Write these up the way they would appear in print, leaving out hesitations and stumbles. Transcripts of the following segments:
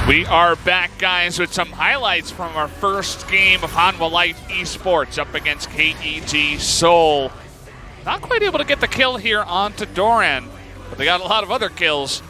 We are back, guys, with some highlights from our first game of Hanhwa Life Esports up against KEG Seoul. Not quite able to get the kill here onto Doran, but they got a lot of other kills,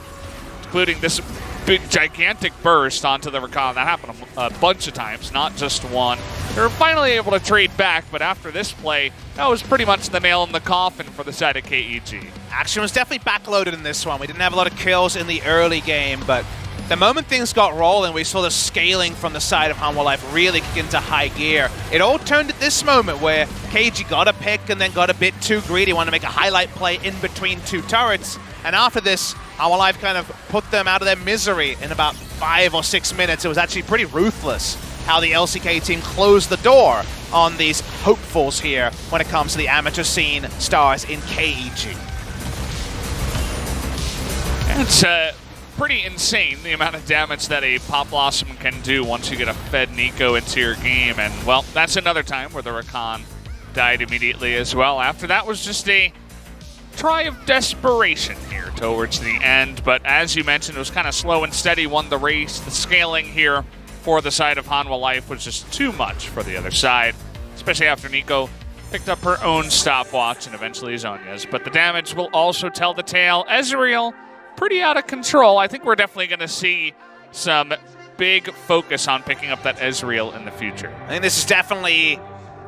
including this big, gigantic burst onto the Rakan. That happened a bunch of times, not just one. They were finally able to trade back, but after this play, that was pretty much the nail in the coffin for the side of KEG. Action was definitely backloaded in this one. We didn't have a lot of kills in the early game, but the moment things got rolling, we saw the scaling from the side of Hanhwa Life really kick into high gear. It all turned at this moment where KG got a pick and then got a bit too greedy, wanted to make a highlight play in between two turrets. And after this, Hanhwa Life kind of put them out of their misery in about 5 or 6 minutes. It was actually pretty ruthless how the LCK team closed the door on these hopefuls here when it comes to the amateur scene stars in KEG. It's pretty insane, the amount of damage that a Pop Blossom can do once you get a fed Nico into your game. And, well, that's another time where the Rakan died immediately as well. After that was just a try of desperation here towards the end. But as you mentioned, it was kind of slow and steady, won the race. The scaling here for the side of Hanhwa Life was just too much for the other side, especially after Nico picked up her own stopwatch and eventually Zonya's. But the damage will also tell the tale. Ezreal, pretty out of control. I think we're definitely going to see some big focus on picking up that Ezreal in the future. I think this is definitely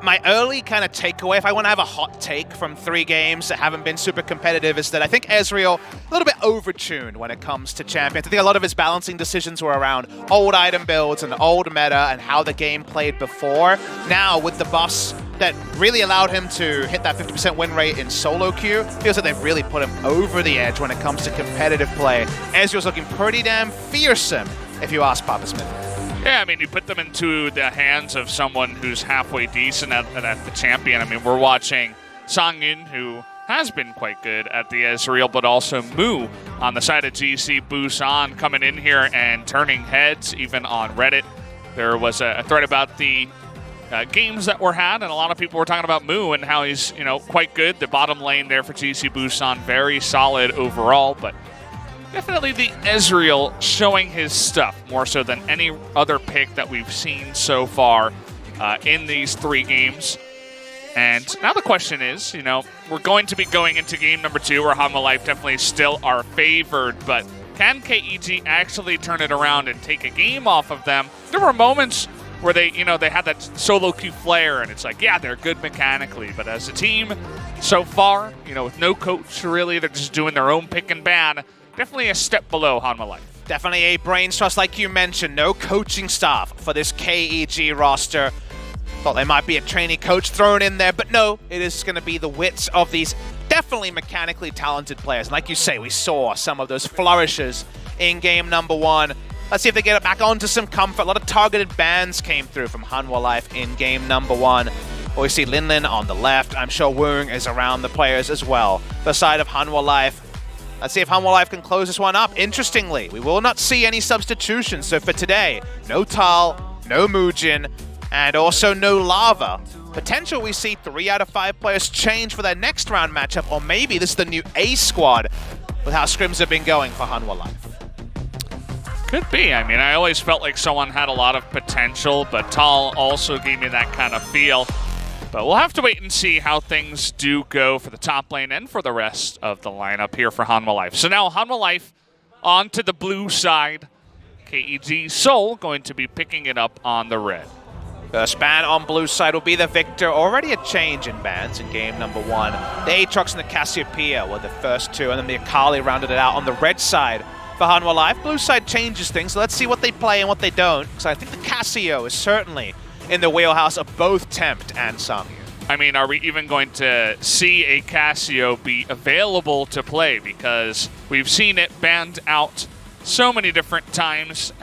my early kind of takeaway. If I want to have a hot take from 3 games that haven't been super competitive, is that I think Ezreal a little bit overtuned when it comes to champions. I think a lot of his balancing decisions were around old item builds and old meta and how the game played before. Now with the buffs that really allowed him to hit that 50% win rate in solo queue, feels like they've really put him over the edge when it comes to competitive play. Ezreal's looking pretty damn fearsome, if you ask Papa Smith. Yeah, I mean, you put them into the hands of someone who's halfway decent at the champion. I mean, we're watching Songyun, who has been quite good at the Ezreal, but also Mu on the side of GC, Busan coming in here and turning heads, even on Reddit. There was a thread about the games that were had, and a lot of people were talking about Mu and how he's, quite good. The bottom lane there for GC Busan, very solid overall, but definitely the Ezreal showing his stuff more so than any other pick that we've seen so far in these 3 games. And now the question is, we're going to be going into game number 2 where Hanhwa Life definitely still are favored, but can KEG actually turn it around and take a game off of them? There were moments where they had that solo queue flare, and it's like, yeah, they're good mechanically, but as a team so far, with no coach really, they're just doing their own pick and ban. Definitely a step below Hanhwa Life. Definitely a brains trust, like you mentioned. No coaching staff for this KEG roster. Thought there might be a trainee coach thrown in there, but no, it is going to be the wits of these definitely mechanically talented players. And like you say, we saw some of those flourishes in game number 1. Let's see if they get it back onto some comfort. A lot of targeted bans came through from Hanhwa Life in game number 1. We see Linlin on the left. I'm sure Woong is around the players as well. The side of Hanhwa Life. Let's see if Hanhwa Life can close this one up. Interestingly, we will not see any substitutions. So for today, no Tal, no Mujin, and also no Lava. Potential we see 3 out of 5 players change for their next round matchup, or maybe this is the new A squad with how scrims have been going for Hanhwa Life. Could be. I mean, I always felt like someone had a lot of potential, but Tal also gave me that kind of feel. But we'll have to wait and see how things do go for the top lane and for the rest of the lineup here for Hanhwa Life. So now Hanhwa Life on to the blue side. KEG Seoul going to be picking it up on the red. First ban on blue side will be the Victor. Already a change in bans in game number 1. The Aatrox and the Cassiopeia were the first 2, and then the Akali rounded it out on the red side for Hanhwa Life. Blue side changes things, so let's see what they play and what they don't. Because I think the Cassio is certainly in the wheelhouse of both Tempt and Samyu. I mean, are we even going to see a Cassio be available to play? Because we've seen it banned out so many different times.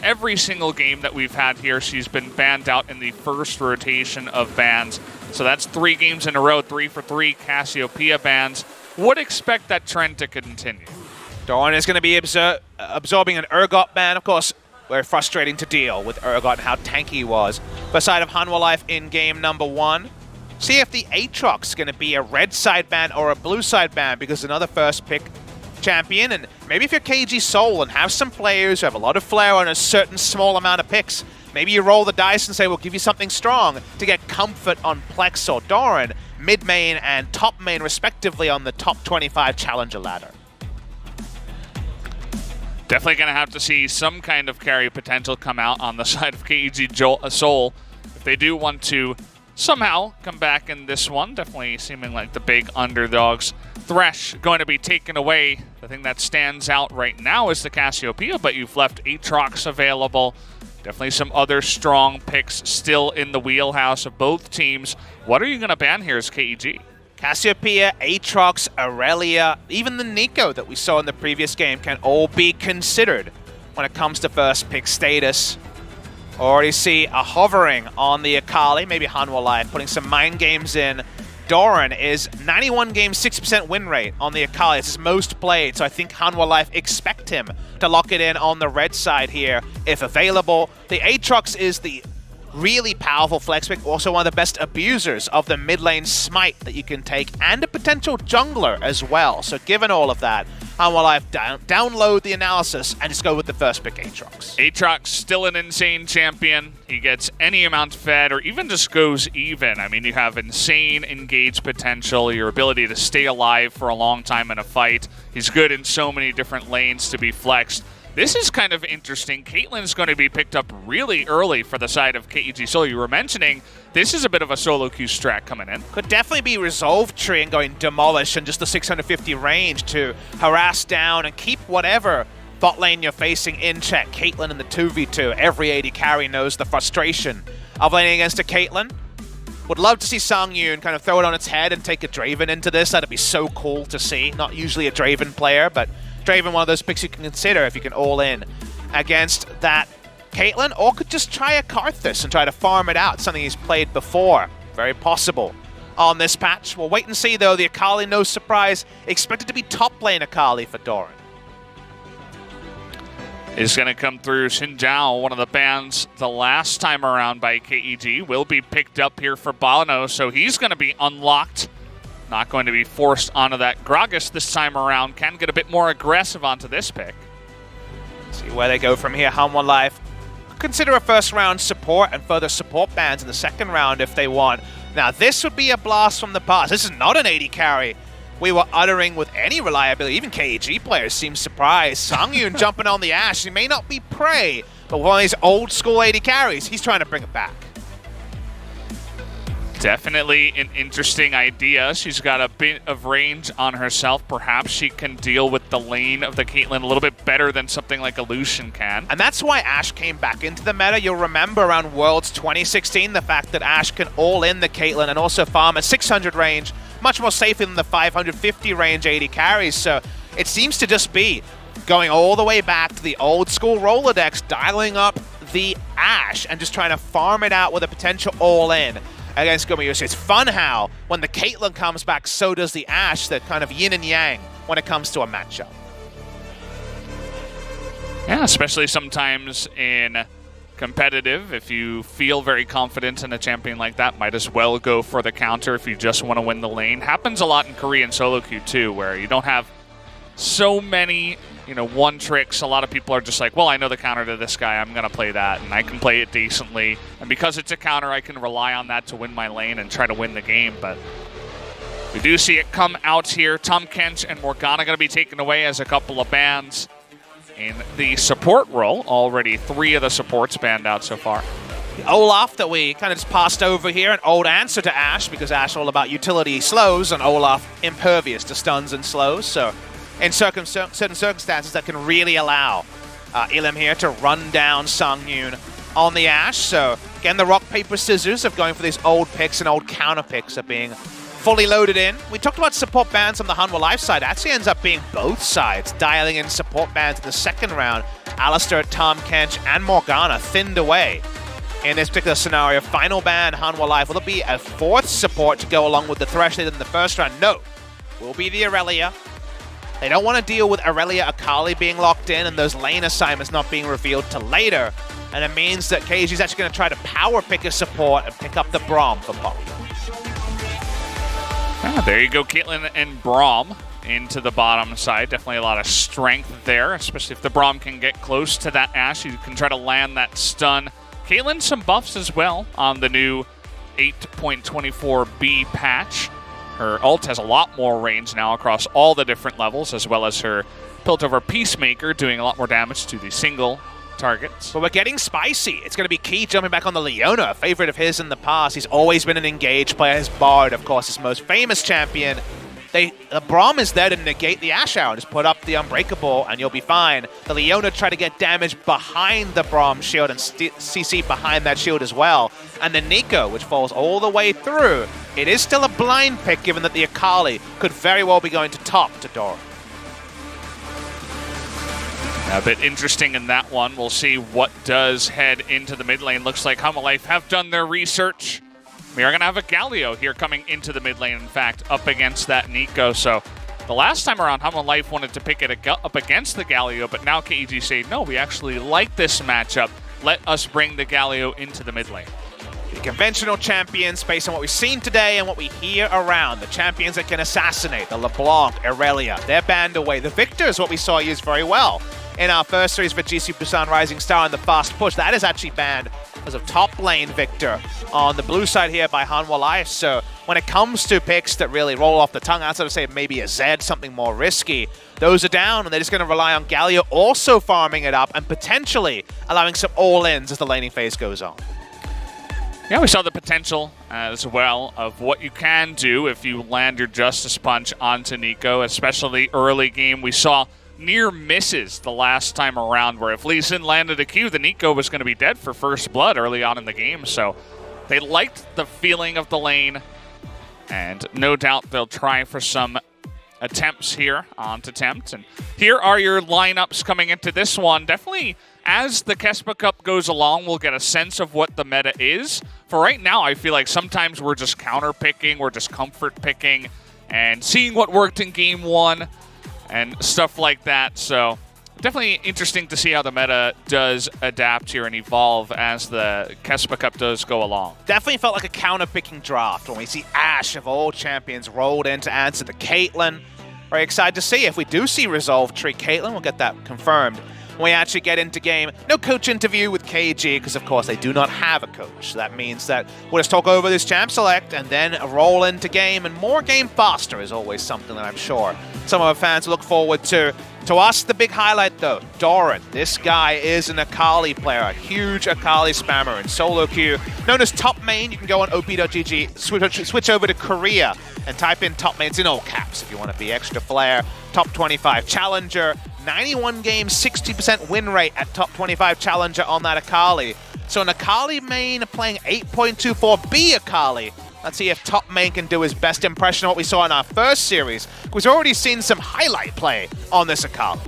Every single game that we've had here, she's been banned out in the first rotation of bans. So that's 3 games in a row, 3 for 3 Cassiopeia bans. Would expect that trend to continue. Doran is going to be absorbing an Urgot ban. Of course, very frustrating to deal with Urgot and how tanky he was. But side of Hanhwa Life in game number 1. See if the Aatrox is going to be a red side ban or a blue side ban, because another first pick champion, and maybe if you're KG Seoul and have some players who have a lot of flair on a certain small amount of picks, maybe you roll the dice and say, we'll give you something strong to get comfort on Plex or Doran, mid main and top main respectively on the top 25 challenger ladder. Definitely going to have to see some kind of carry potential come out on the side of KG Seoul if they do want to somehow come back in this one. Definitely seeming like the big underdogs. Thresh going to be taken away. The thing that stands out right now is the Cassiopeia, but you've left Aatrox available. Definitely some other strong picks still in the wheelhouse of both teams. What are you going to ban here as KEG? Cassiopeia, Aatrox, Aurelia, even the Nico that we saw in the previous game can all be considered when it comes to first pick status. Already see a hovering on the Akali, maybe Hanhwa Life, putting some mind games in. Doran is 91 games, 60% win rate on the Akali. It's his most played, so I think Hanhwa Life expect him to lock it in on the red side here if available. The Aatrox is the really powerful flex pick, also one of the best abusers of the mid lane smite that you can take, and a potential jungler as well. So given all of that, Hanhwa Life download the analysis and just go with the first pick, Aatrox. Aatrox still an insane champion. He gets any amount fed or even just goes even. I mean, you have insane engage potential, your ability to stay alive for a long time in a fight. He's good in so many different lanes to be flexed. This is kind of interesting. Caitlyn's going to be picked up really early for the side of KEG Seoul. You were mentioning this is a bit of a solo queue strat coming in. Could definitely be Resolve Tree and going Demolish and just the 650 range to harass down and keep whatever bot lane you're facing in check. Caitlyn in the 2v2. Every AD carry knows the frustration of laning against a Caitlyn. Would love to see Songyun kind of throw it on its head and take a Draven into this. That'd be so cool to see. Not usually a Draven player, but Draven, one of those picks you can consider if you can all in against that Caitlyn, or could just try a Karthus and try to farm it out, something he's played before. Very possible on this patch. We'll wait and see, though. The Akali, no surprise, expected to be top lane Akali for Doran. Is going to come through. Xin Zhao, one of the bans the last time around by KEG, will be picked up here for Bano, so he's going to be unlocked. Not going to be forced onto that. Gragas this time around can get a bit more aggressive onto this pick. See where they go from here. Hanhwa Life consider a first round support and further support bans in the second round if they want. Now this would be a blast from the past. This is not an AD carry we were uttering with any reliability. Even KEG players seem surprised. Songyun jumping on the Ashe. He may not be prey, but one of these old school AD carries, he's trying to bring it back. Definitely an interesting idea. She's got a bit of range on herself. Perhaps she can deal with the lane of the Caitlyn a little bit better than something like a Lucian can. And that's why Ashe came back into the meta. You'll remember around Worlds 2016, the fact that Ashe can all in the Caitlyn and also farm at 600 range, much more safe than the 550 range 80 carries. So it seems to just be going all the way back to the old school Rolodex, dialing up the Ashe and just trying to farm it out with a potential all in against Gomayusa. It's fun how, when the Caitlyn comes back, so does the Ashe, that kind of yin and yang when it comes to a matchup. Yeah, especially sometimes in competitive, if you feel very confident in a champion like that, might as well go for the counter if you just want to win the lane. Happens a lot in Korean solo queue too, where you don't have so many one tricks. A lot of people are just like, well, I know the counter to this guy, I'm going to play that, and I can play it decently. And because it's a counter, I can rely on that to win my lane and try to win the game. But we do see it come out here. Tahm Kench and Morgana going to be taken away as a couple of bans in the support role. Already 3 of the supports banned out so far. The Olaf that we kind of just passed over here, an old answer to Ashe, because Ashe all about utility slows, and Olaf impervious to stuns and slows. So in certain circumstances, that can really allow Ilum here to run down Songyun on the Ashe. So again, the rock, paper, scissors of going for these old picks and old counter picks are being fully loaded in. We talked about support bans on the Hanhwa Life side. Actually ends up being both sides, dialing in support bans in the second round. Alistair, Tahm Kench, and Morgana thinned away in this particular scenario. Final ban, Hanhwa Life. Will it be a 4th support to go along with the Thresh in the first round? No. Will be the Aurelia. They don't want to deal with Aurelia Akali being locked in and those lane assignments not being revealed till later. And it means that KG is actually going to try to power pick a support and pick up the Braum for Pop. Ah, there you go, Caitlyn and Braum into the bottom side. Definitely a lot of strength there, especially if the Braum can get close to that Ashe. You can try to land that stun. Caitlyn, some buffs as well on the new 8.24B patch. Her ult has a lot more range now across all the different levels, as well as her Piltover Peacemaker doing a lot more damage to the single targets. But we're getting spicy. It's going to be Key jumping back on the Leona, a favorite of his in the past. He's always been an engaged player. His Bard, of course, his most famous champion. The Braum is there to negate the Ashe Hour and just put up the Unbreakable and you'll be fine. The Leona try to get damage behind the Braum shield and CC behind that shield as well. And the Nico, which falls all the way through. It is still a blind pick given that the Akali could very well be going to top to Dora. A bit interesting in that one. We'll see what does head into the mid lane. Looks like Hanhwa Life have done their research. We are going to have a Galio here coming into the mid lane, in fact, up against that Nico. So the last time around, Hanhwa Life wanted to pick it up against the Galio, but now KEG say, no, we actually like this matchup. Let us bring the Galio into the mid lane. The conventional champions, based on what we've seen today and what we hear around, the champions that can assassinate, the LeBlanc, Irelia, they're banned away. The Victor is what we saw used very well in our first series for GC Busan Rising Star in the fast push. That is actually banned as a top lane Victor on the blue side here by Hanhwa Life. So when it comes to picks that really roll off the tongue, outside of say maybe a Zed, something more risky, those are down and they're just going to rely on Galio also farming it up and potentially allowing some all-ins as the laning phase goes on. Yeah, we saw the potential as well of what you can do if you land your Justice Punch onto Nico, especially early game. We saw near misses the last time around where if Lee Sin landed a Q, the Nico was going to be dead for first blood early on in the game. So they liked the feeling of the lane, and no doubt they'll try for some attempts here onto Tempt. And here are your lineups coming into this one. Definitely, as the KeSPA Cup goes along, we'll get a sense of what the meta is. For right now, I feel like sometimes we're just counter-picking, we're just comfort-picking, and seeing what worked in Game 1 and stuff like that. So definitely interesting to see how the meta does adapt here and evolve as the KeSPA Cup does go along. Definitely felt like a counter-picking draft when we see Ashe of all champions rolled in to answer the Caitlyn. Very excited to see if we do see Resolve treat Caitlyn. We'll get that confirmed when we actually get into game. No coach interview with KG because, of course, they do not have a coach. So that means that we'll just talk over this champ select and then roll into game. And more game faster is always something that I'm sure some of our fans look forward to. To us, the big highlight, though, Doran. This guy is an Akali player, a huge Akali spammer in solo queue. Known as top main, you can go on op.gg, switch over to Korea, and type in top mains in all caps if you want to be extra flair. Top 25 challenger, 91 games, 60% win rate at top 25 challenger on that Akali. So an Akali main playing 8.24B Akali. Let's see if top main can do his best impression of what we saw in our first series. We've already seen some highlight play on this Akali.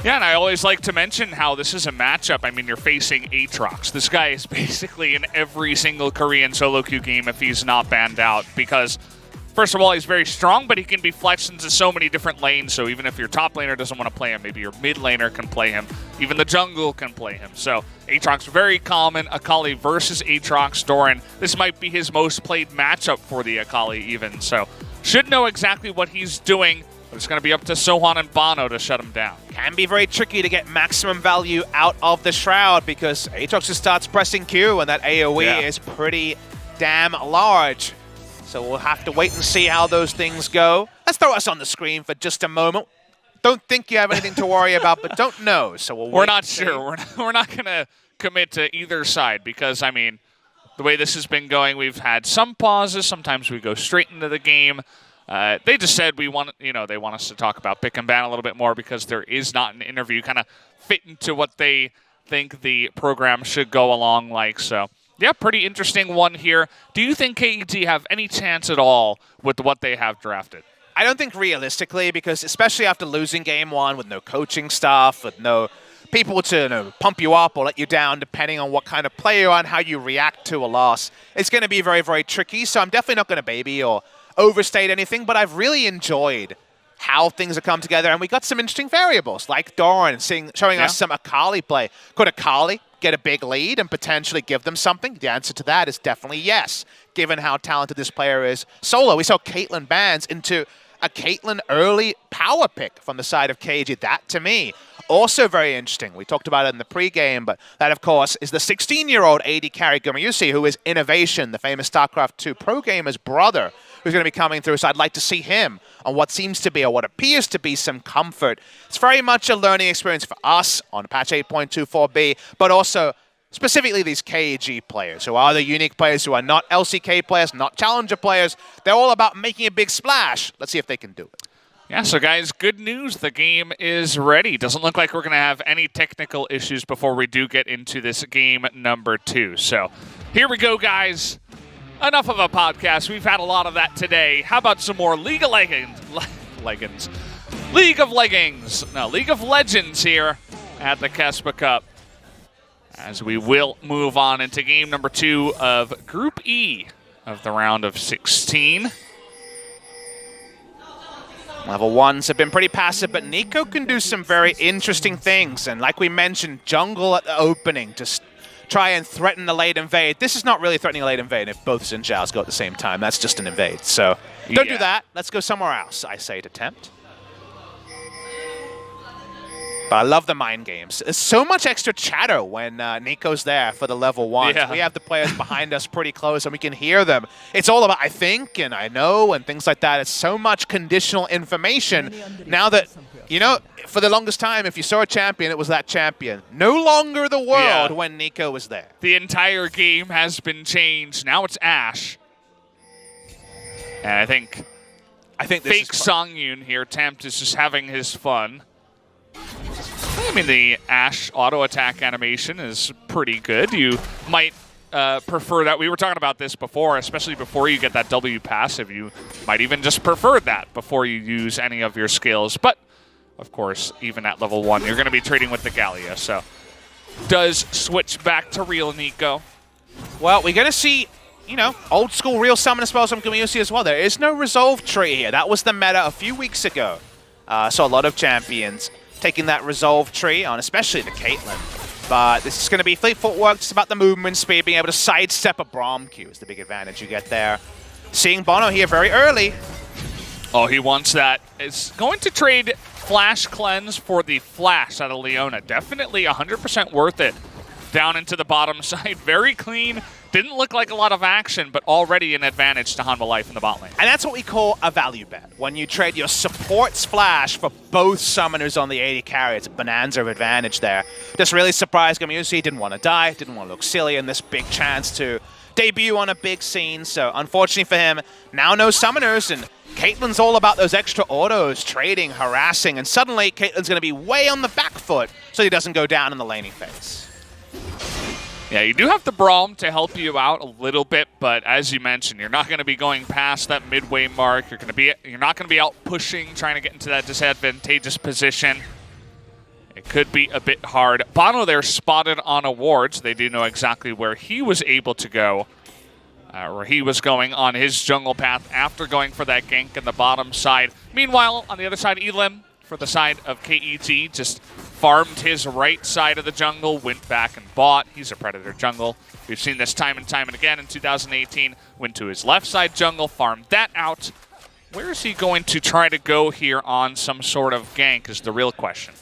Yeah, and I always like to mention how this is a matchup. I mean, you're facing Aatrox. This guy is basically in every single Korean solo queue game if he's not banned out because, first of all, he's very strong, but he can be flexed into so many different lanes. So even if your top laner doesn't want to play him, maybe your mid laner can play him. Even the jungle can play him. So Aatrox, very common. Akali versus Aatrox. Doran, this might be his most played matchup for the Akali even. So should know exactly what he's doing. But it's going to be up to Sohan and Bono to shut him down. Can be very tricky to get maximum value out of the Shroud because Aatrox just starts pressing Q and that AoE is pretty damn large. So we'll have to wait and see how those things go. Let's throw us on the screen for just a moment. Don't think you have anything to worry about, but don't know. So we're not sure. We're not going to commit to either side because, I mean, the way this has been going, we've had some pauses. Sometimes we go straight into the game. They just said they want us to talk about pick and ban a little bit more because there is not an interview kind of fit into what they think the program should go along like. So yeah, pretty interesting one here. Do you think KEG have any chance at all with what they have drafted? I don't think realistically, because especially after losing game one with no coaching staff, with no people to pump you up or let you down, depending on what kind of player you are and how you react to a loss, it's going to be very, very tricky. So I'm definitely not going to baby or overstate anything, but I've really enjoyed how things have come together, and we got some interesting variables, like Doran showing us some Akali play. Could Akali get a big lead and potentially give them something? The answer to that is definitely yes, given how talented this player is. Solo, we saw Caitlyn bans into a Caitlyn early power pick from the side of KG. That, to me, also very interesting. We talked about it in the pregame, but that, of course, is the 16-year-old AD carry Gumayusi, who is Innovation, the famous StarCraft 2 pro gamer's brother, who's going to be coming through. So I'd like to see him on what seems to be, or what appears to be, some comfort. It's very much a learning experience for us on patch 8.24b, but also specifically these KG players, who are the unique players, who are not LCK players, not Challenger players. They're all about making a big splash. Let's see if they can do it. Yeah, so guys, good news. The game is ready. Doesn't look like we're going to have any technical issues before we do get into this game number 2. So here we go, guys. Enough of a podcast. We've had a lot of that today. How about some more League of Legends? League of Legends here at the KeSPA Cup, as we will move on into game number 2 of Group E of the round of 16. Level 1s have been pretty passive, but NiKo can do some very interesting things. And like we mentioned, jungle at the opening, just try and threaten the late invade. This is not really threatening a late invade if both Xin Zhaos go at the same time. That's just an invade. So don't do that. Let's go somewhere else, I say to tempt. But I love the mind games. There's so much extra chatter when NiKo's there for the level 1. Yeah. We have the players behind us pretty close, and we can hear them. It's all about I think and I know and things like that. It's so much conditional information. Now that, you know, for the longest time, if you saw a champion, it was that champion. No longer the world when NiKo was there. The entire game has been changed. Now it's Ashe. And I think this fake Songyun here, Tempt, is just having his fun. I mean, the Ashe auto attack animation is pretty good. You might prefer that. We were talking about this before, especially before you get that W passive. You might even just prefer that before you use any of your skills. But, of course, even at level 1, you're going to be trading with the Gallia. So, does switch back to real NiKo. Well, we're going to see, you know, old school real summoner spells from Gumayusi as well. There is no resolve tree here. That was the meta a few weeks ago. So a lot of champions taking that resolve tree on, especially the Caitlyn. But this is going to be fleet footwork, just about the movement speed, being able to sidestep a Braum Q is the big advantage you get there. Seeing Bono here very early. Oh, he wants that. Is going to trade Flash Cleanse for the Flash out of Leona. Definitely 100% worth it. Down into the bottom side, very clean. Didn't look like a lot of action, but already an advantage to Hanhwa Life in the bot lane. And that's what we call a value bet. When you trade your support's Flash for both summoners on the AD carry, it's a bonanza of advantage there. Just really surprised Gumayusi. Didn't want to die, didn't want to look silly in this big chance to debut on a big scene. So unfortunately for him, now no summoners, and Caitlyn's all about those extra autos, trading, harassing, and suddenly Caitlyn's going to be way on the back foot so he doesn't go down in the laning phase. Yeah, you do have the Braum to help you out a little bit, but as you mentioned, you're not going to be going past that midway mark. You're not going to be out pushing, trying to get into that disadvantageous position. It could be a bit hard. Bono there spotted on a ward, so they do know exactly where he was able to go, where he was going on his jungle path after going for that gank in the bottom side. Meanwhile, on the other side, Elim, for the side of KET, just farmed his right side of the jungle, went back and bought. He's a Predator jungle. We've seen this time and time and again in 2018. Went to his left side jungle, farmed that out. Where is he going to try to go here on some sort of gank is the real question.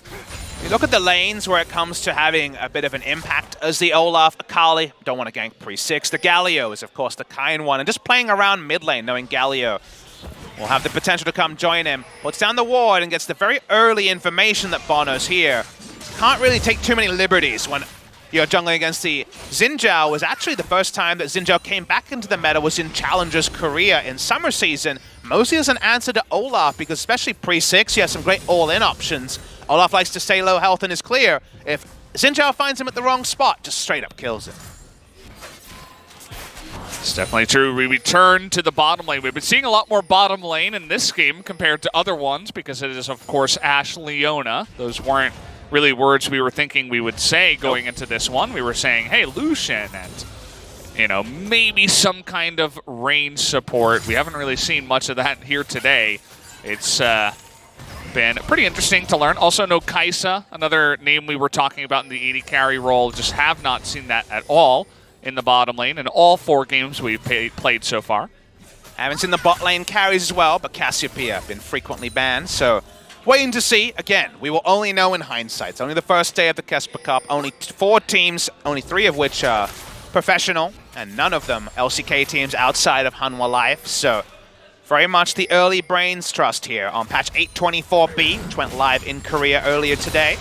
You look at the lanes where it comes to having a bit of an impact as the Olaf, Akali, don't want to gank pre-6. The Galio is, of course, the kind one. And just playing around mid lane, knowing Galio will have the potential to come join him. Puts down the ward and gets the very early information that Bono's here. Can't really take too many liberties when you're jungling against the Xin Zhao. Was actually the first time that Xin Zhao came back into the meta was in Challenger's Korea in summer season. Mostly as an answer to Olaf, because especially pre-6, he has some great all-in options. Olaf likes to stay low health and is clear. If Xin Zhao finds him at the wrong spot, just straight up kills him. It's definitely true. We return to the bottom lane. We've been seeing a lot more bottom lane in this game compared to other ones because it is, of course, Ashe Leona. Those weren't really words we were thinking we would say going into this one. We were saying, hey, Lucian, and, you know, maybe some kind of range support. We haven't really seen much of that here today. It's been pretty interesting to learn. Also, no KeSPA, another name we were talking about in the AD carry role. Just have not seen that at all in the bottom lane in all 4 games we've played so far. Haven't seen the bot lane carries as well, but KeSPA been frequently banned, so waiting to see. Again, we will only know in hindsight. It's only the first day of the KeSPA Cup, only 4 teams, only 3 of which are professional, and none of them LCK teams outside of Hanhwa Life, so very much the early brains trust here on patch 824B, which went live in Korea earlier today.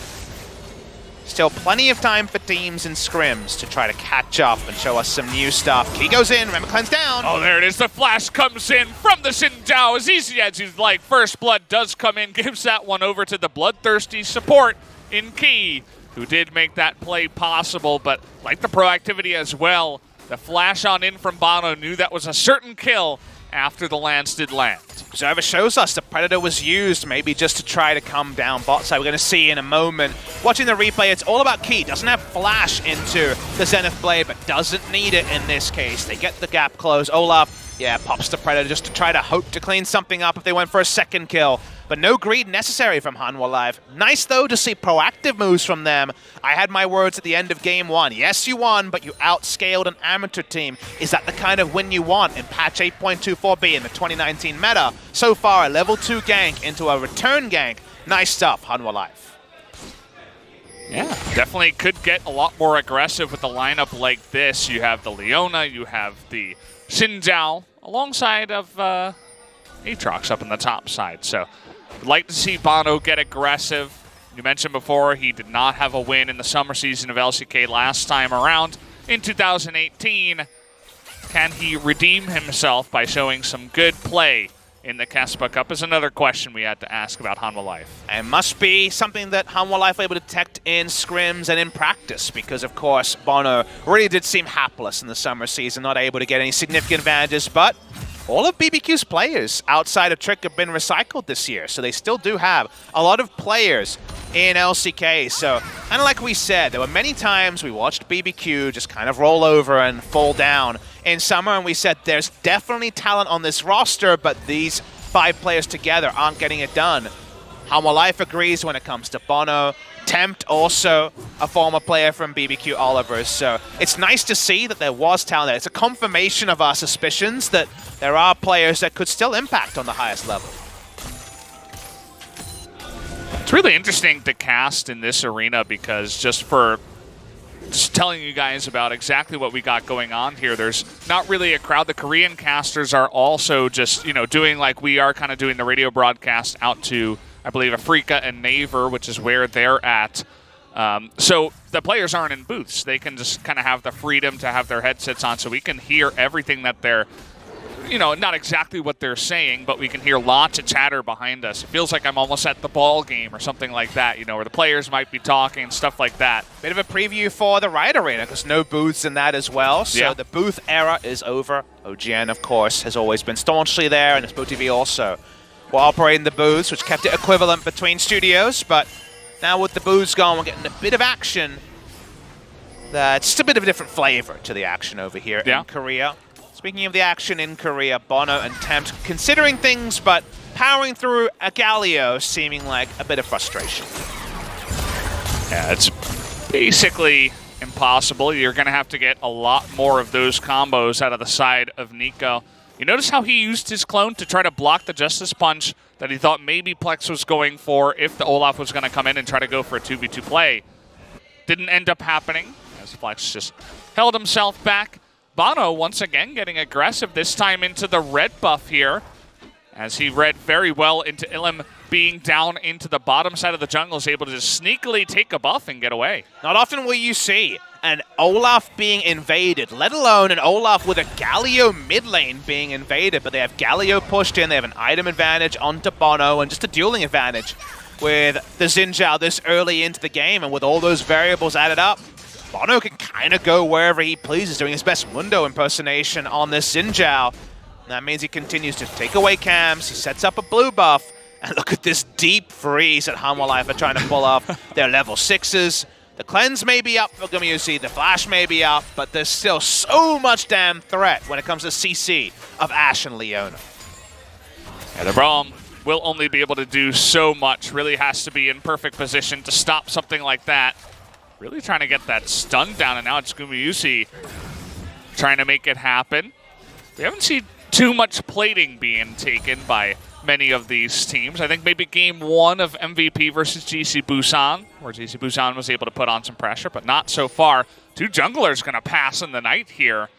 Still plenty of time for teams and scrims to try to catch up and show us some new stuff. Key goes in, remember cleanse down. Oh, there it is. The flash comes in from the Xin Zhao as easy as you'd like. First blood does come in, gives that one over to the bloodthirsty support in Key, who did make that play possible, but like the proactivity as well, the flash on in from Bono knew that was a certain kill after the lands did land. Observer shows us the Predator was used maybe just to try to come down bot side. We're going to see in a moment. Watching the replay, it's all about Key. Doesn't have flash into the Zenith Blade, but doesn't need it in this case. They get the gap closed. Olaf, yeah, pops the Predator just to try to hope to clean something up if they went for a second kill. But no greed necessary from Hanhwa Live. Nice, though, to see proactive moves from them. I had my words at the end of Game 1. Yes, you won, but you outscaled an amateur team. Is that the kind of win you want in patch 8.24B in the 2019 meta? So far, a level 2 gank into a return gank. Nice stuff, Hanhwa Live. Yeah, definitely could get a lot more aggressive with a lineup like this. You have the Leona, you have the Xin Zhao, alongside of Aatrox up in the top side. So would like to see Bono get aggressive. You mentioned before he did not have a win in the summer season of LCK last time around in 2018. Can he redeem himself by showing some good play in the KeSPA Cup is another question we had to ask about Hanhwa Life. And must be something that Hanhwa Life were able to detect in scrims and in practice, because of course Bono really did seem hapless in the summer season, not able to get any significant advantages, but all of BBQ's players outside of Trick have been recycled this year, so they still do have a lot of players in LCK. So, kind of like we said, there were many times we watched BBQ just kind of roll over and fall down in summer, and we said there's definitely talent on this roster, but these 5 players together aren't getting it done. Hanhwa Life agrees when it comes to Bono. Tempt, also a former player from BBQ Olivers. So it's nice to see that there was talent there. It's a confirmation of our suspicions that there are players that could still impact on the highest level. It's really interesting to cast in this arena because just telling you guys about exactly what we got going on here, there's not really a crowd. The Korean casters are also just, doing like we are, kind of doing the radio broadcast out to, I believe, Afrika and Naver, which is where they're at. So the players aren't in booths. They can just kind of have the freedom to have their headsets on, so we can hear everything that they're, not exactly what they're saying, but we can hear lots of chatter behind us. It feels like I'm almost at the ball game or something like that, where the players might be talking and stuff like that. Bit of a preview for the Riot Arena, because no booths in that as well. So yeah. The booth era is over. OGN, of course, has always been staunchly there, and SpoTV also will operate in the booths, which kept it equivalent between studios. But now with the booths gone, we're getting a bit of action. That's just a bit of a different flavor to the action over here in Korea. Speaking of the action in Korea, Bono and Tempt considering things, but powering through a Galio seeming like a bit of frustration. Yeah, it's basically impossible. You're going to have to get a lot more of those combos out of the side of Nico. You notice how he used his clone to try to block the Justice Punch that he thought maybe Plex was going for if the Olaf was going to come in and try to go for a 2v2 play. Didn't end up happening, as Plex just held himself back. Bono once again getting aggressive, this time into the red buff here, as he read very well into Ilum being down into the bottom side of the jungle, is able to just sneakily take a buff and get away. Not often will you see an Olaf being invaded, let alone an Olaf with a Galio mid lane being invaded, but they have Galio pushed in, they have an item advantage onto Bono, and just a dueling advantage with the Xin Zhao this early into the game, and with all those variables added up, Bono can kind of go wherever he pleases, doing his best Mundo impersonation on this Xin Zhao. And that means he continues to take away cams, he sets up a blue buff, and look at this deep freeze that Hanhwa Life are trying to pull off. They're level 6s. The cleanse may be up for Gumyusi, the flash may be up, but there's still so much damn threat when it comes to CC of Ashe and Leona. Yeah, the Braum will only be able to do so much, really has to be in perfect position to stop something like that. Really trying to get that stun down, and now it's Gumyusi trying to make it happen. We haven't seen too much plating being taken by many of these teams. I think maybe game 1 of MVP versus GC Busan, where GC Busan was able to put on some pressure, but not so far. 2 junglers going to pass in the night here,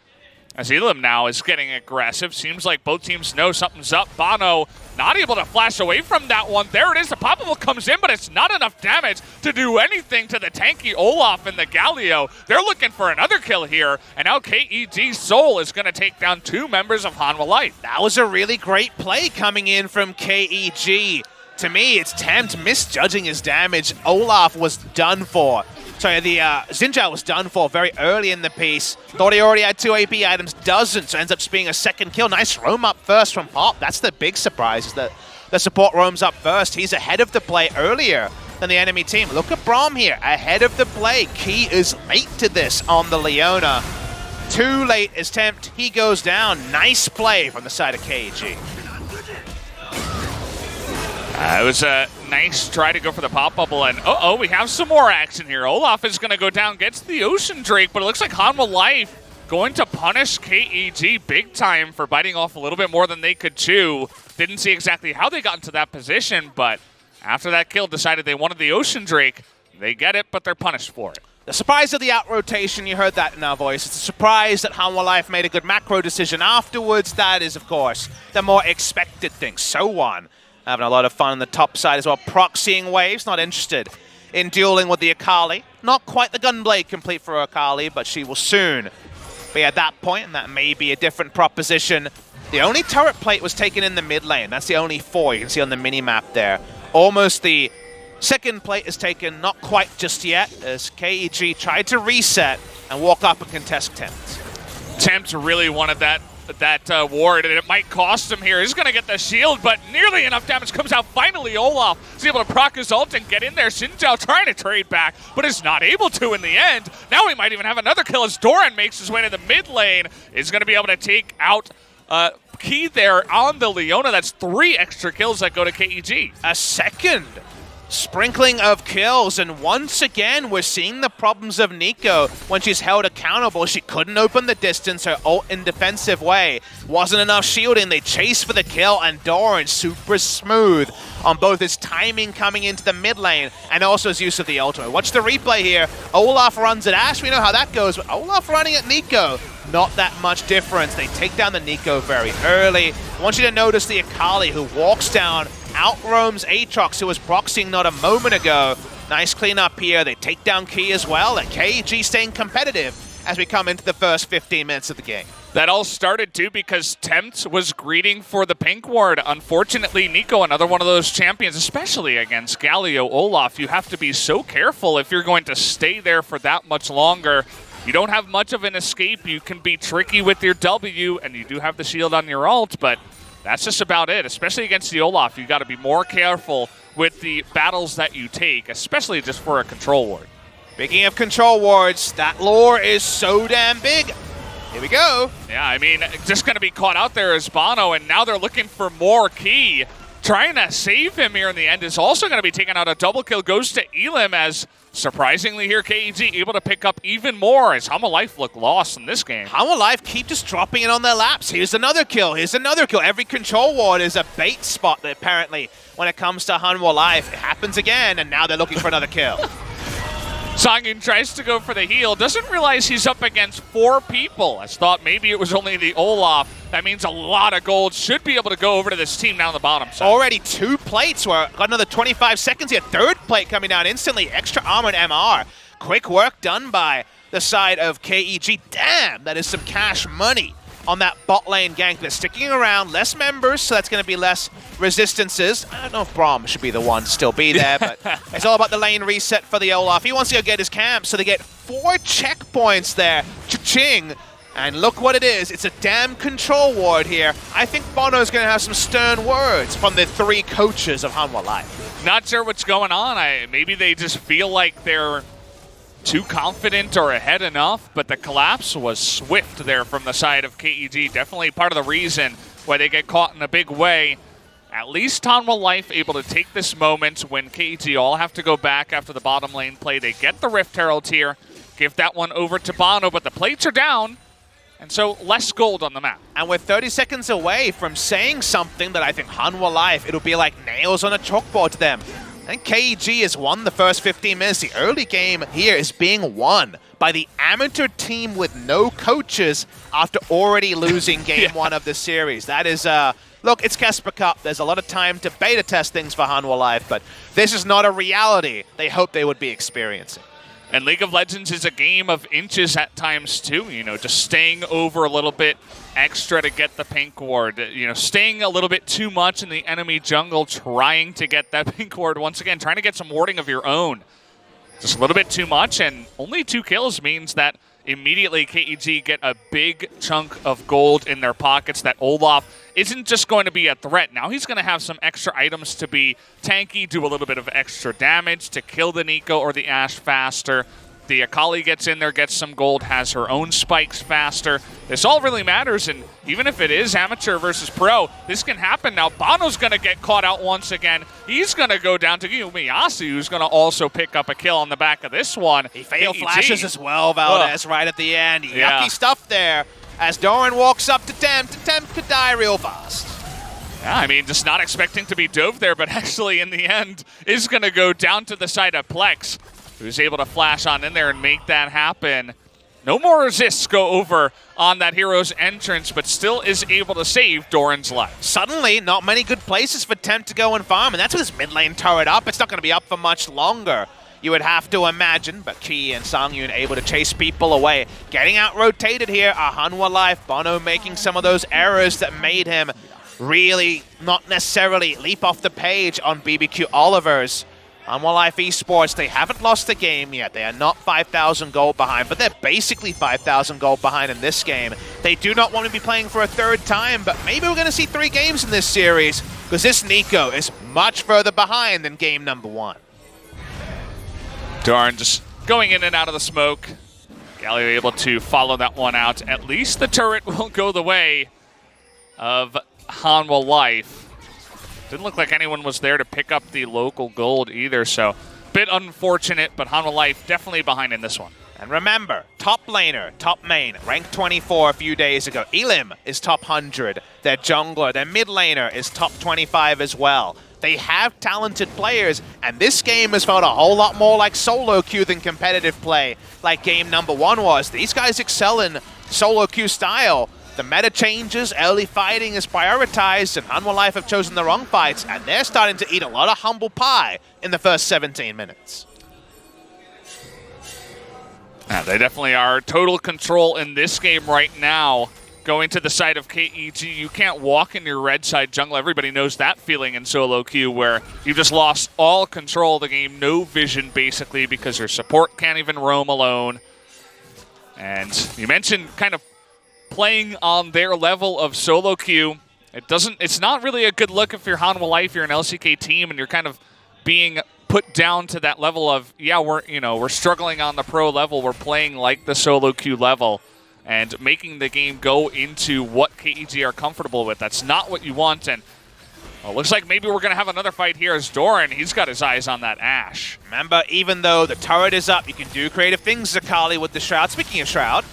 as Elim now is getting aggressive. Seems like both teams know something's up. Bono not able to flash away from that one. There it is. The pop-up comes in, but it's not enough damage to do anything to the tanky Olaf and the Galio. They're looking for another kill here, and now KEG Seoul is going to take down 2 members of Hanwha Life. That was a really great play coming in from KEG. To me, it's Tempt misjudging his damage. Olaf was done for. Sorry, the Xinjiao was done for very early in the piece. Thought he already had 2 AP items, doesn't, so ends up just being a second kill. Nice roam up first from Pop. That's the big surprise, is that the support roams up first. He's ahead of the play earlier than the enemy team. Look at Braum here, ahead of the play. Key is late to this on the Leona. Too late is Tempt. He goes down. Nice play from the side of KG. It was a nice try to go for the pop bubble, and we have some more action here. Olaf is going to go down, gets the Ocean Drake, but it looks like Hanwha Life going to punish KEG big time for biting off a little bit more than they could chew. Didn't see exactly how they got into that position, but after that kill, decided they wanted the Ocean Drake. They get it, but they're punished for it. The surprise of the out-rotation, you heard that in our voice. It's a surprise that Hanwha Life made a good macro decision afterwards. That is, of course, the more expected thing. So on. Having a lot of fun on the top side as well. Proxying waves, not interested in dueling with the Akali. Not quite the Gunblade complete for Akali, but she will soon be at that point, and that may be a different proposition. The only turret plate was taken in the mid lane. That's the only 4 you can see on the mini-map there. Almost the second plate is taken, not quite just yet, as KEG tried to reset and walk up and contest Tempt. Tempt really wanted that ward, and it might cost him here. He's going to get the shield, but nearly enough damage comes out. Finally, Olaf is able to proc his ult and get in there. Xinjiao trying to trade back, but is not able to in the end. Now we might even have another kill as Doran makes his way to the mid lane. Is going to be able to take out Key there on the Leona. That's 3 extra kills that go to KEG. A second sprinkling of kills, and once again we're seeing the problems of Nico when she's held accountable. She couldn't open the distance, her ult in defensive way. Wasn't enough shielding, they chase for the kill, and Doran super smooth on both his timing coming into the mid lane and also his use of the ultimate. Watch the replay here. Olaf runs at Ashe, we know how that goes, but Olaf running at Nico, not that much difference. They take down the Nico very early. I want you to notice the Akali who walks down, outroams Aatrox, who was proxying not a moment ago. Nice cleanup here. They take down Key as well, and KG staying competitive as we come into the first 15 minutes of the game. That all started, too, because Tempt was greeting for the pink ward. Unfortunately, Nico, another one of those champions, especially against Galio Olaf, you have to be so careful if you're going to stay there for that much longer. You don't have much of an escape. You can be tricky with your W, and you do have the shield on your ult, but that's just about it, especially against the Olaf. You got to be more careful with the battles that you take, especially just for a control ward. Speaking of control wards, that lore is so damn big. Here we go. Yeah, I mean, just going to be caught out there as Bono, and now they're looking for more Key. Trying to save him here in the end is also going to be taken out. A double kill goes to Elim, as surprisingly here, KEG able to pick up even more as Hanwha Life look lost in this game. Hanwha Life keep just dropping it on their laps. Here's another kill. Here's another kill. Every control ward is a bait spot, apparently, when it comes to Hanwha Life. It happens again, and now they're looking for another kill. Sangin tries to go for the heal, doesn't realize he's up against 4 people. I thought maybe it was only the Olaf. That means a lot of gold should be able to go over to this team down the bottom side. Already 2 plates. We're got another 25 seconds here. 3rd plate coming down instantly. Extra armor and MR. Quick work done by the side of KEG. Damn, that is some cash money on that bot lane gank. They're sticking around. Less members, so that's going to be less resistances. I don't know if Braum should be the one to still be there, but it's all about the lane reset for the Olaf. He wants to go get his camp, so they get 4 checkpoints there. Cha-ching. And look what it is. It's a damn control ward here. I think Bono's going to have some stern words from the 3 coaches of Hanwha Life. Not sure what's going on. Maybe they just feel like they're too confident or ahead enough, but the collapse was swift there from the side of KEG. Definitely part of the reason why they get caught in a big way. At least Hanwha Life able to take this moment when KEG all have to go back after the bottom lane play. They get the Rift Herald here, give that one over to Bono, but the plates are down. and so less gold on the map. And we're 30 seconds away from saying something that I think Hanwha Life, it'll be like nails on a chalkboard to them. I think KEG has won the first 15 minutes. The early game here is being won by the amateur team with no coaches after already losing game one of the series. That is, look, it's KeSPA Cup. There's a lot of time to beta test things for Hanwha Life, but this is not a reality they hope they would be experiencing. And League of Legends is a game of inches at times too, you know, just staying over a little bit extra to get the pink ward, you know, staying a little bit too much in the enemy jungle, trying to get that pink ward once again, trying to get some warding of your own. Just a little bit too much, and only 2 kills means that immediately KEG get a big chunk of gold in their pockets that Olaf isn't just going to be a threat. Now he's going to have some extra items to be tanky, do a little bit of extra damage to kill the Nico or the Ashe faster. The Akali gets in there, gets some gold, has her own spikes faster. This all really matters, and even if it is amateur versus pro, this can happen. Now Bono's going to get caught out once again. He's going to go down to Umeyasu, who's going to also pick up a kill on the back of this one. He failed flashes as well, Valdez, right at the end. Yucky stuff there as Doran walks up to Tempt. Tempt could die real fast. Yeah, I mean, just not expecting to be dove there, but actually in the end is going to go down to the side of Plex, who's able to flash on in there and make that happen. No more resists go over on that hero's entrance, but still is able to save Doran's life. Suddenly, not many good places for Tempt to go and farm, and that's with his mid lane turret up. It's not going to be up for much longer, you would have to imagine, but Ki and Sangyun able to chase people away. Getting out-rotated here are Hanwha Life. Bono making some of those errors that made him really not necessarily leap off the page on BBQ Olivers. Hanwha Life Esports, they haven't lost the game yet. They are not 5,000 gold behind, but they're basically 5,000 gold behind in this game. They do not want to be playing for a third time, but maybe we're going to see 3 games in this series, because this Nico is much further behind than game number 1. Doran just going in and out of the smoke. Galio able to follow that one out. At least the turret will go the way of Hanwha Life. Didn't look like anyone was there to pick up the local gold either, so bit unfortunate, but Hanwha Life definitely behind in this one. And remember, top laner, top main, ranked 24 a few days ago. Elim is top 100. Their jungler, their mid laner is top 25 as well. They have talented players, and this game has felt a whole lot more like solo queue than competitive play, like game number 1 was. These guys excel in solo queue style. The meta changes, early fighting is prioritized, and Hanwha Life have chosen the wrong fights, and they're starting to eat a lot of humble pie in the first 17 minutes. Yeah, they definitely are total control in this game right now. Going to the side of KEG, you can't walk in your red side jungle. Everybody knows that feeling in solo queue where you've just lost all control of the game, no vision basically, because your support can't even roam alone. And you mentioned kind of playing on their level of solo queue. It's not really a good look if you're Hanwha Life, you're an LCK team, and you're kind of being put down to that level of, yeah, we're struggling on the pro level, we're playing like the solo queue level, and making the game go into what KEG are comfortable with. That's not what you want, and well, looks like maybe we're going to have another fight here as Doran, he's got his eyes on that Ashe. Remember, even though the turret is up, you can do creative things, Akali, with the Shroud. Speaking of Shroud,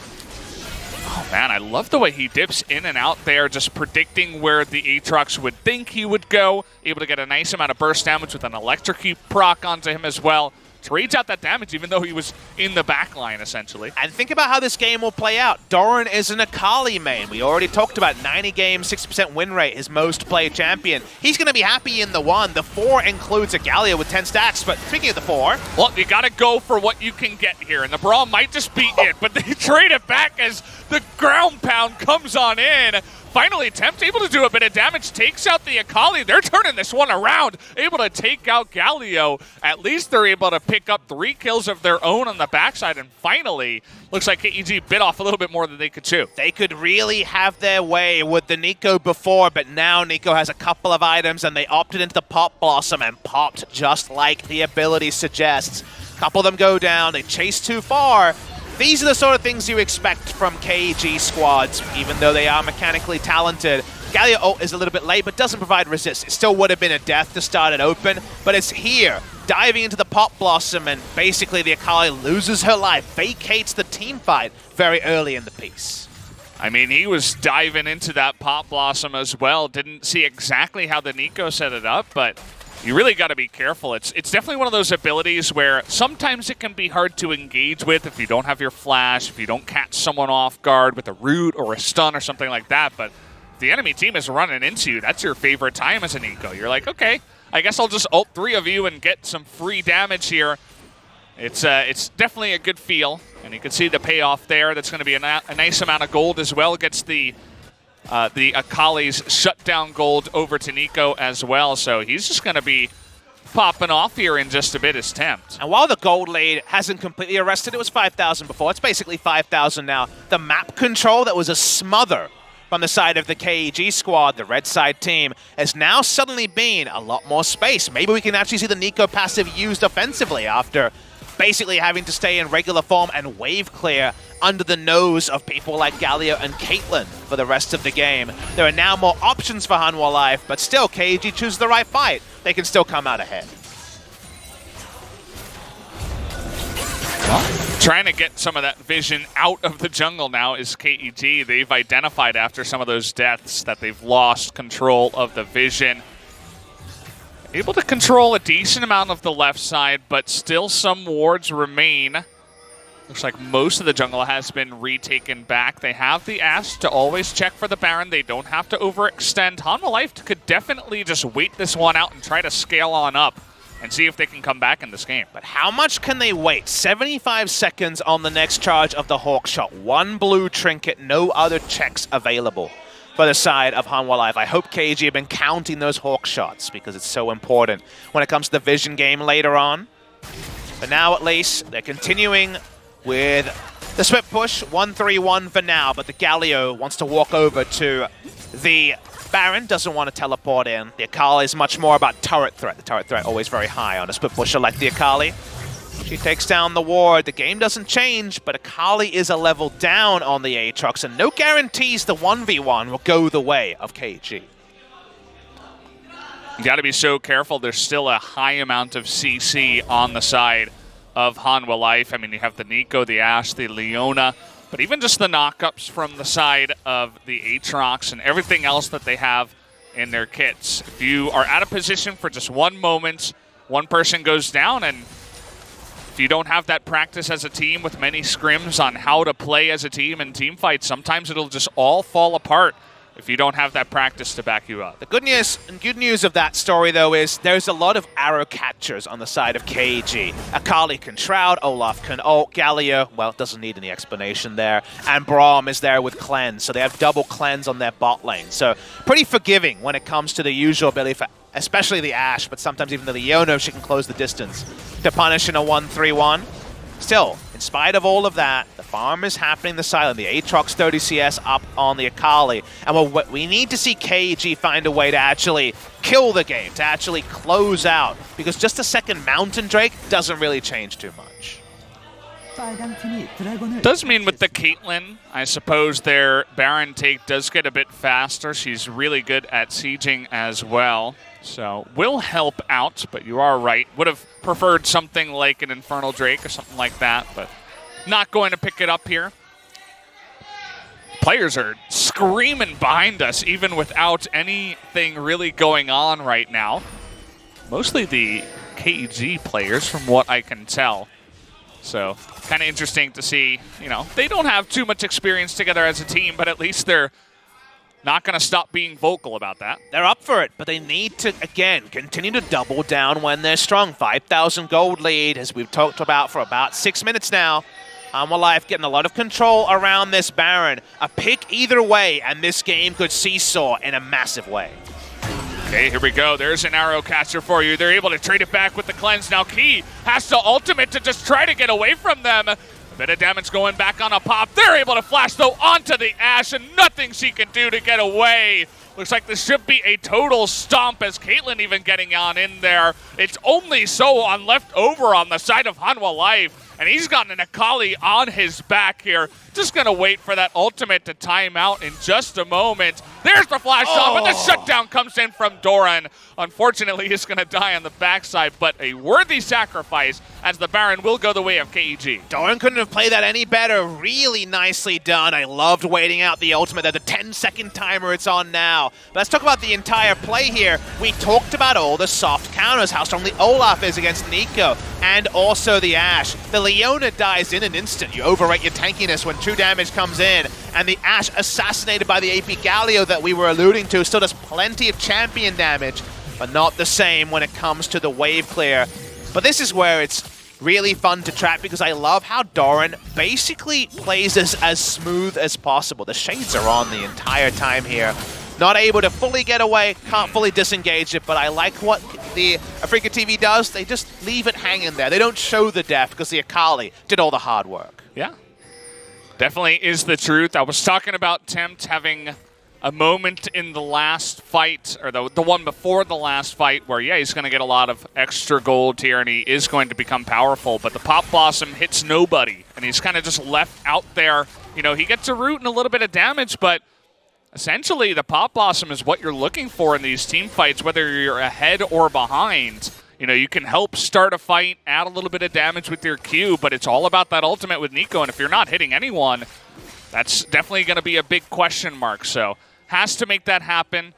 oh man, I love the way he dips in and out there, just predicting where the Aatrox would think he would go. Able to get a nice amount of burst damage with an electrocute proc onto him as well. Trades out that damage even though he was in the back line, essentially. And think about how this game will play out. Doran is an Akali main. We already talked about 90 games, 60% win rate, his most played champion. He's going to be happy in the 1. The 4 includes a Galio with 10 stacks, but speaking of the 4... well, you got to go for what you can get here, and the Brawl might just be it, but they trade it back as the ground pound comes on in. Finally, Tempt able to do a bit of damage, takes out the Akali. They're turning this one around, able to take out Galio. At least they're able to pick up 3 kills of their own on the backside, and finally, looks like KEG bit off a little bit more than they could chew. They could really have their way with the Nico before, but now Nico has a couple of items, and they opted into the Pop Blossom and popped just like the ability suggests. A couple of them go down, they chase too far. These are the sort of things you expect from KEG squads, even though they are mechanically talented. Galio ult is a little bit late, but doesn't provide resist. It still would have been a death to start it open, but it's here, diving into the Pop Blossom, and basically the Akali loses her life, vacates the team fight very early in the piece. I mean, he was diving into that Pop Blossom as well. Didn't see exactly how the Nico set it up, but you really got to be careful. It's definitely one of those abilities where sometimes it can be hard to engage with if you don't have your flash, if you don't catch someone off guard with a root or a stun or something like that. But if the enemy team is running into you, that's your favorite time as a Nico. You're like, okay, I guess I'll just ult 3 of you and get some free damage here. It's definitely a good feel, and you can see the payoff there. That's going to be a nice amount of gold as well. Gets the Akali's shutdown gold over to Nico as well, so he's just going to be popping off here in just a bit as Tempt. And while the gold lead hasn't completely arrested, it was 5,000 before. It's basically 5,000 now. The map control that was a smother from the side of the KEG squad, the red side team, has now suddenly been a lot more space. Maybe we can actually see the Nico passive used offensively after basically having to stay in regular form and wave clear under the nose of people like Galio and Caitlyn for the rest of the game. There are now more options for Hanwha Life, but still, KG chooses the right fight. They can still come out ahead. Trying to get some of that vision out of the jungle now is KEG. They've identified after some of those deaths that they've lost control of the vision. Able to control a decent amount of the left side, but still some wards remain. Looks like most of the jungle has been retaken back. They have the Ashe to always check for the Baron. They don't have to overextend. Hanwha Life could definitely just wait this one out and try to scale on up and see if they can come back in this game. But how much can they wait? 75 seconds on the next charge of the Hawk Shot. One blue trinket, no other checks available for the side of Hanwha Life. I hope KG have been counting those Hawk Shots because it's so important when it comes to the vision game later on. But now at least they're continuing with the swift push. 1-3-1 for now, but the Galio wants to walk over to the Baron, doesn't want to teleport in. The Akali is much more about turret threat. The turret threat always very high on a split pusher like the Akali. She takes down the ward. The game doesn't change, but Akali is a level down on the Aatrox, and no guarantees the 1v1 will go the way of KG. You got to be so careful. There's still a high amount of CC on the side of Hanwha Life. I mean, you have the Nico, the Ashe, the Leona, but even just the knockups from the side of the Aatrox and everything else that they have in their kits. If you are out of position for just one moment, one person goes down, and if you don't have that practice as a team with many scrims on how to play as a team in team fights, sometimes it'll just all fall apart if you don't have that practice to back you up. The good news of that story, though, is there's a lot of arrow catchers on the side of KG. Akali can shroud, Olaf can ult, Galio, well, doesn't need any explanation there, and Braum is there with cleanse, so they have double cleanse on their bot lane. So pretty forgiving when it comes to the usual ability for especially the Ashe, but sometimes even the Leona, if she can close the distance to punish in a 1-3-1. Still, in spite of all of that, the farm is happening the silent. The Aatrox 30 CS up on the Akali. And we need to see KG find a way to actually kill the game, to actually close out. Because just a second Mountain Drake doesn't really change too much. Does mean with the Caitlyn, I suppose their Baron take does get a bit faster. She's really good at sieging as well. So will help out, but you are right. Would have preferred something like an Infernal Drake or something like that, but not going to pick it up here. Players are screaming behind us even without anything really going on right now. Mostly the KEG players from what I can tell. So kind of interesting to see, you know, they don't have too much experience together as a team, but at least they're not going to stop being vocal about that. They're up for it, but they need to, again, continue to double down when they're strong. 5,000 gold lead, as we've talked about for about 6 minutes now. Hanwha Life getting a lot of control around this Baron. A pick either way, and this game could seesaw in a massive way. Okay, here we go. There's an arrow catcher for you. They're able to trade it back with the cleanse. Now Key has to ultimate to just try to get away from them. A bit of damage going back on a pop. They're able to flash, though, onto the Ashe, and nothing she can do to get away. Looks like this should be a total stomp as Caitlyn even getting on in there. It's only so on left over on the side of Hanwha Life, and he's got an Akali on his back here. Just going to wait for that ultimate to time out in just a moment. There's the flash shot, but the shutdown comes in from Doran. Unfortunately, he's going to die on the backside, but a worthy sacrifice as the Baron will go the way of KEG. Doran couldn't have played that any better. Really nicely done. I loved waiting out the ultimate there. The 10-second timer it's on now. But let's talk about the entire play here. We talked about all the soft counters, how strong the Olaf is against Nico, and also the Ashe. The Leona dies in an instant. You overrate your tankiness when true damage comes in. And the Ashe, assassinated by the AP Galio that we were alluding to, still does plenty of champion damage, but not the same when it comes to the wave clear. But this is where it's really fun to track because I love how Doran basically plays this as smooth as possible. The shades are on the entire time here. Not able to fully get away, can't fully disengage it, but I like what the Afrika TV does. They just leave it hanging there. They don't show the death because the Akali did all the hard work. Yeah, definitely is the truth. I was talking about Tempt having a moment in the last fight, or the one before the last fight, where, yeah, he's going to get a lot of extra gold here, and he is going to become powerful, but the Pop Blossom hits nobody, and he's kind of just left out there. You know, he gets a root and a little bit of damage, but essentially the Pop Blossom is what you're looking for in these team fights, whether you're ahead or behind. You know, you can help start a fight, add a little bit of damage with your Q, but it's all about that ultimate with Nico, and if you're not hitting anyone, that's definitely going to be a big question mark, so has to make that happen.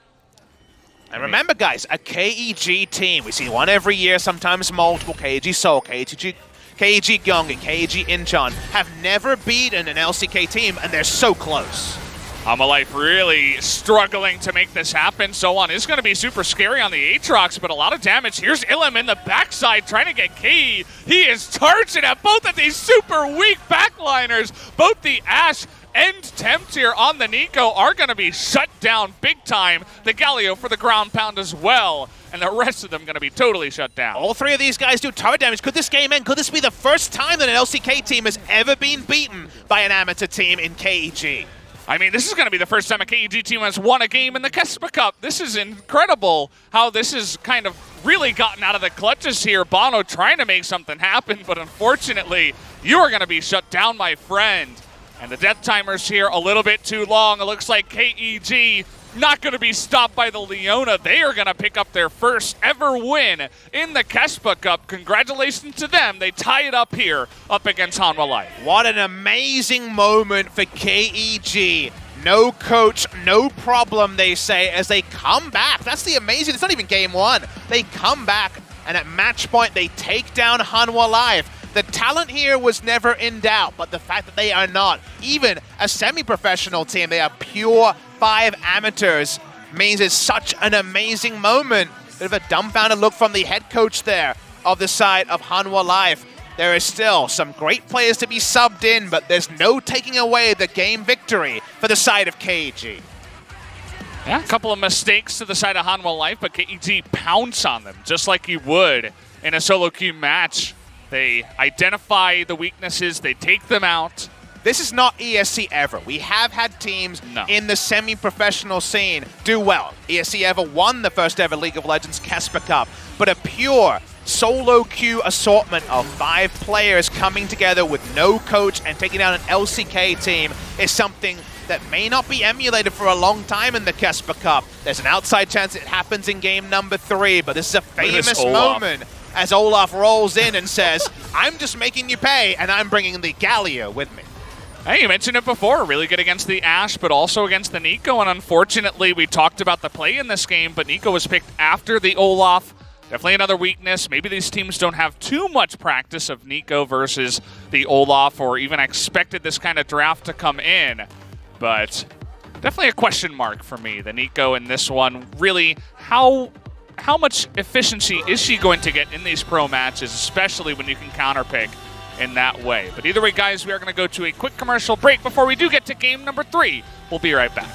And remember, guys, a KEG team. We see one every year, sometimes multiple. KEG Seoul, KEG Gyeonggi, KEG Incheon have never beaten an LCK team, and they're so close. Hanhwa Life really struggling to make this happen. Solan is going to be super scary on the Aatrox, but a lot of damage. Here's Ilum in the backside trying to get keyed. He is charging at both of these super weak backliners. Both the Ashe and Tempt here on the Nico are going to be shut down big time. The Galio for the ground pound as well, and the rest of them going to be totally shut down. All three of these guys do turret damage. Could this game end? Could this be the first time that an LCK team has ever been beaten by an amateur team in KEG? I mean, this is going to be the first time a KEG team has won a game in the KeSPA Cup. This is incredible how this has kind of really gotten out of the clutches here. Bono trying to make something happen, but unfortunately, you are going to be shut down, my friend. And the death timer's here a little bit too long. It looks like KEG not going to be stopped by the Leona. They are going to pick up their first ever win in the KeSPA Cup. Congratulations to them. They tie it up here up against Hanhwa Life. What an amazing moment for KEG. No coach, no problem, they say, as they come back. That's the amazing, it's not even game one. They come back, and at match point, they take down Hanhwa Life. The talent here was never in doubt, but the fact that they are not even a semi-professional team, they are pure 5 amateurs, means it's such an amazing moment. Bit of a dumbfounded look from the head coach there of the side of Hanhwa Life. There is still some great players to be subbed in, but there's no taking away the game victory for the side of KEG. Yeah, a couple of mistakes to the side of Hanhwa Life, but KEG pounce on them just like you would in a solo queue match. They identify the weaknesses, they take them out. This is not ESC ever. We have had teams in the semi-professional scene do well. ESC ever won the first ever League of Legends KeSPA Cup, but a pure solo queue assortment of 5 players coming together with no coach and taking down an LCK team is something that may not be emulated for a long time in the KeSPA Cup. There's an outside chance it happens in game number 3, but this is a famous moment as Olaf rolls in and says, I'm just making you pay, and I'm bringing the Galio with me. Hey, you mentioned it before, really good against the Ashe, but also against the Nico, and unfortunately, we talked about the play in this game, but Nico was picked after the Olaf. Definitely another weakness. Maybe these teams don't have too much practice of Nico versus the Olaf, or even expected this kind of draft to come in, but definitely a question mark for me. The Nico in this one, really, how much efficiency is she going to get in these pro matches, especially when you can counterpick in that way? But either way, guys, we are going to go to a quick commercial break before we do get to game number 3. We'll be right back.